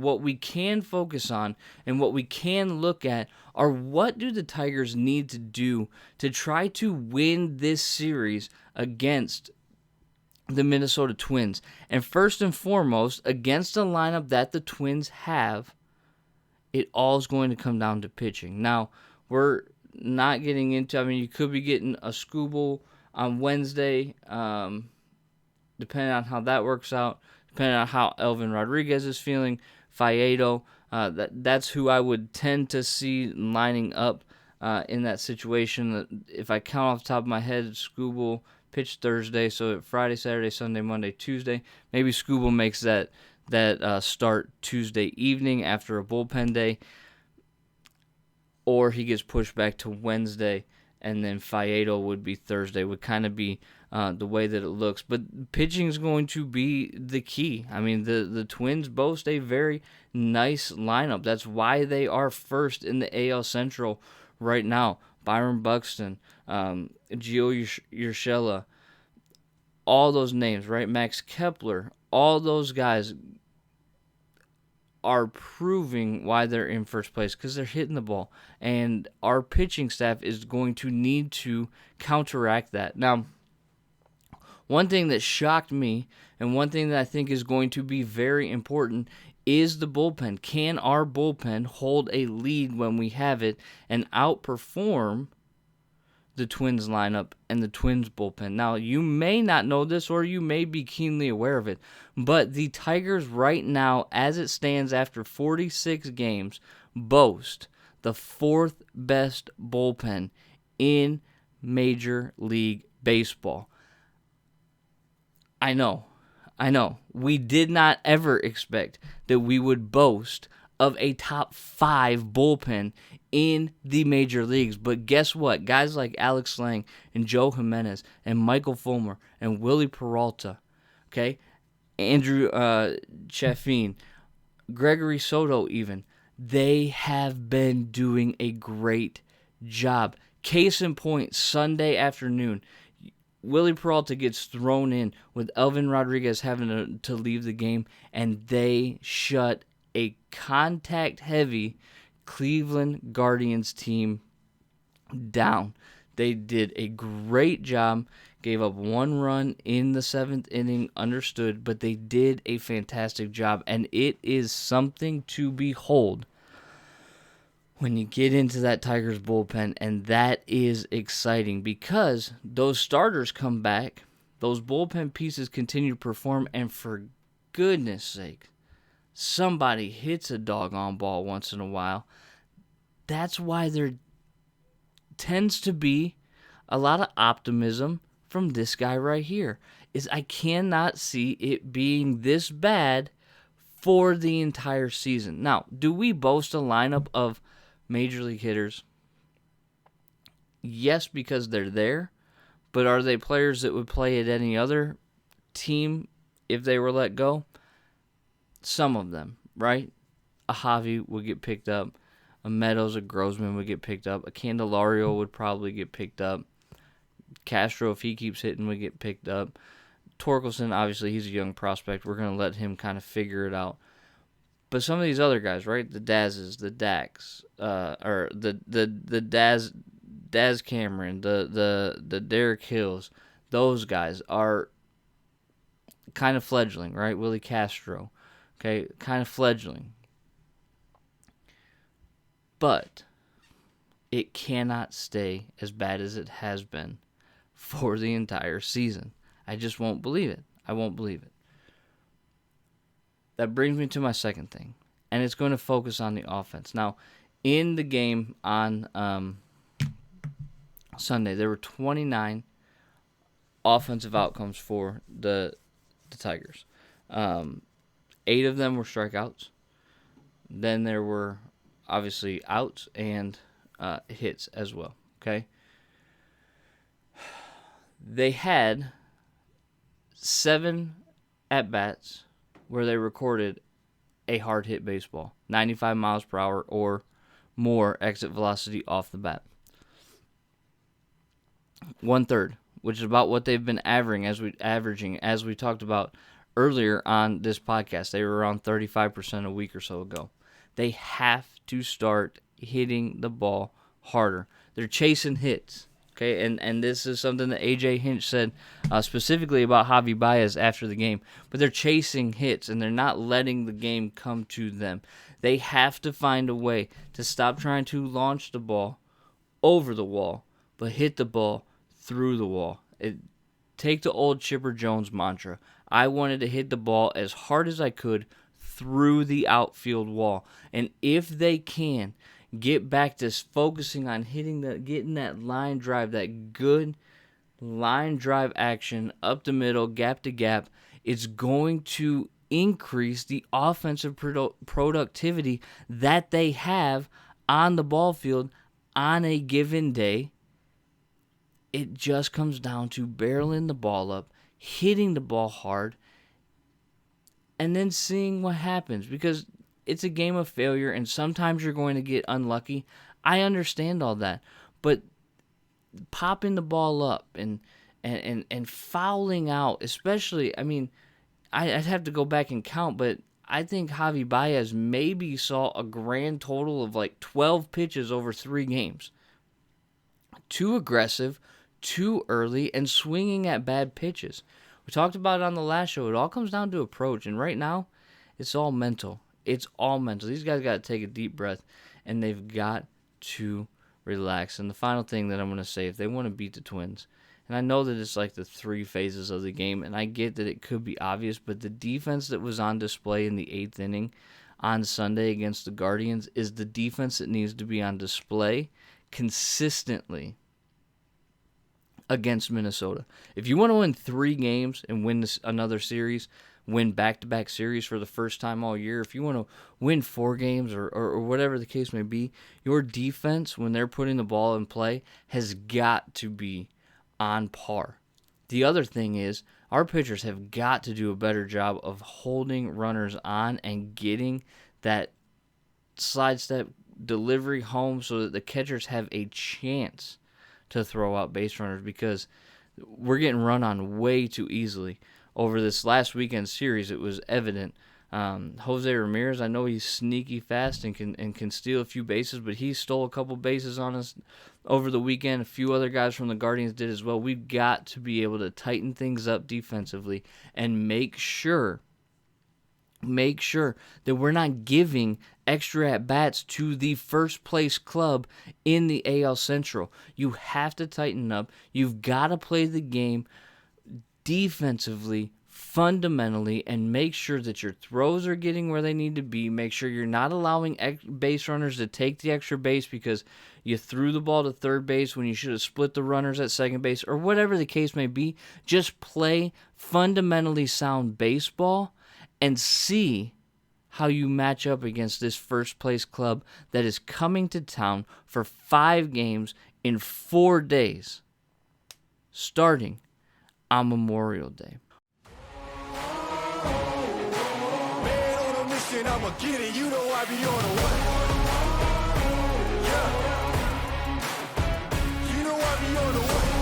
what we can focus on and what we can look at are what do the Tigers need to do to try to win this series against the Minnesota Twins. And first and foremost, against a lineup that the Twins have, it all is going to come down to pitching. Now, we're not getting into, you could be getting a Skubal on Wednesday, depending on how that works out, depending on how Elvin Rodriguez is feeling. Faedo, that's who I would tend to see lining up in that situation. If I count off the top of my head, Skubal pitched Thursday, so Friday, Saturday, Sunday, Monday, Tuesday. Maybe Skubal makes that start Tuesday evening after a bullpen day, or he gets pushed back to Wednesday, and then Faedo would be Thursday, would kind of be the way that it looks. But pitching is going to be the key. The Twins boast a very nice lineup. That's why they are first in the AL Central right now. Byron Buxton, Gio Urshela, all those names, right? Max Kepler, all those guys are proving why they're in first place, because they're hitting the ball. And our pitching staff is going to need to counteract that. Now, one thing that shocked me, and one thing that I think is going to be very important, is the bullpen. Can our bullpen hold a lead when we have it and outperform the Twins lineup and the Twins bullpen? Now, you may not know this, or you may be keenly aware of it, but the Tigers right now, as it stands after 46 games, boast the fourth best bullpen in Major League Baseball. I know. We did not ever expect that we would boast of a top 5 bullpen in the major leagues. But guess what? Guys like Alex Lang and Joe Jimenez and Michael Fulmer and Willie Peralta, okay, Andrew Chaffin, Gregory Soto even, they have been doing a great job. Case in point, Sunday afternoon, Willie Peralta gets thrown in with Elvin Rodriguez having to leave the game, and they shut a contact-heavy Cleveland Guardians team down. They did a great job, gave up 1 run in the 7th inning, understood, but they did a fantastic job, and it is something to behold when you get into that Tigers bullpen, and that is exciting because those starters come back, those bullpen pieces continue to perform, and for goodness sake, somebody hits a doggone ball once in a while. That's why there tends to be a lot of optimism from this guy right here. Is I cannot see it being this bad for the entire season. Now, do we boast a lineup of major league hitters? Yes, because they're there, but are they players that would play at any other team if they were let go? Some of them, right? A Javi would get picked up. A Meadows, a Grossman would get picked up. A Candelario would probably get picked up. Castro, if he keeps hitting, would get picked up. Torkelson, obviously, he's a young prospect. We're going to let him kind of figure it out. But some of these other guys, right? The Dazes, the Dax, or the Daz Cameron, the Derek Hills, those guys are kind of fledgling, right? Willie Castro, okay, kind of fledgling. But it cannot stay as bad as it has been for the entire season. I just won't believe it. I won't believe it. That brings me to my second thing, and it's going to focus on the offense. Now, in the game on Sunday, there were 29 offensive outcomes for the Tigers. 8 of them were strikeouts. Then there were obviously outs and hits as well. Okay, they had 7 at-bats where they recorded a hard hit baseball, 95 miles per hour or more exit velocity off the bat. 1/3, which is about what they've been averaging as we talked about earlier on this podcast. They were around 35% a week or so ago. They have to start hitting the ball harder. They're chasing hits. Okay, and this is something that A.J. Hinch said specifically about Javi Baez after the game. But they're chasing hits, and they're not letting the game come to them. They have to find a way to stop trying to launch the ball over the wall, but hit the ball through the wall. Take the old Chipper Jones mantra. I wanted to hit the ball as hard as I could through the outfield wall. And if they can get back to focusing on getting that line drive, that good line drive action up the middle, gap to gap, it's going to increase the offensive productivity that they have on the ball field on a given day. It just comes down to barreling the ball up, hitting the ball hard, and then seeing what happens, because it's a game of failure, and sometimes you're going to get unlucky. I understand all that, but popping the ball up and fouling out, especially, I mean, I'd have to go back and count, but I think Javi Baez maybe saw a grand total of like 12 pitches over 3 games. Too aggressive, too early, and swinging at bad pitches. We talked about it on the last show. It all comes down to approach, and right now, it's all mental. It's all mental. These guys got to take a deep breath, and they've got to relax. And the final thing that I'm going to say, if they want to beat the Twins, and I know that it's like the 3 phases of the game, and I get that it could be obvious, but the defense that was on display in the 8th inning on Sunday against the Guardians is the defense that needs to be on display consistently against Minnesota. If you want to win 3 games and win another series, win back-to-back series for the first time all year, if you want to win 4 games or whatever the case may be, your defense, when they're putting the ball in play, has got to be on par. The other thing is, our pitchers have got to do a better job of holding runners on and getting that slide step delivery home so that the catchers have a chance to throw out base runners, because we're getting run on way too easily. Over this last weekend series, it was evident. Jose Ramirez, I know he's sneaky fast and can steal a few bases, but he stole a couple bases on us over the weekend. A few other guys from the Guardians did as well. We've got to be able to tighten things up defensively and make sure that we're not giving extra at-bats to the first-place club in the AL Central. You have to tighten up. You've got to play the game defensively, fundamentally, and make sure that your throws are getting where they need to be. Make sure you're not allowing base runners to take the extra base because you threw the ball to third base when you should have split the runners at second base, or whatever the case may be. Just play fundamentally sound baseball and see how you match up against this first-place club that is coming to town for 5 games in 4 days, starting on Memorial Day. Man on a mission, I'ma get it. You know I be on the way. Yeah. You know I be on the way.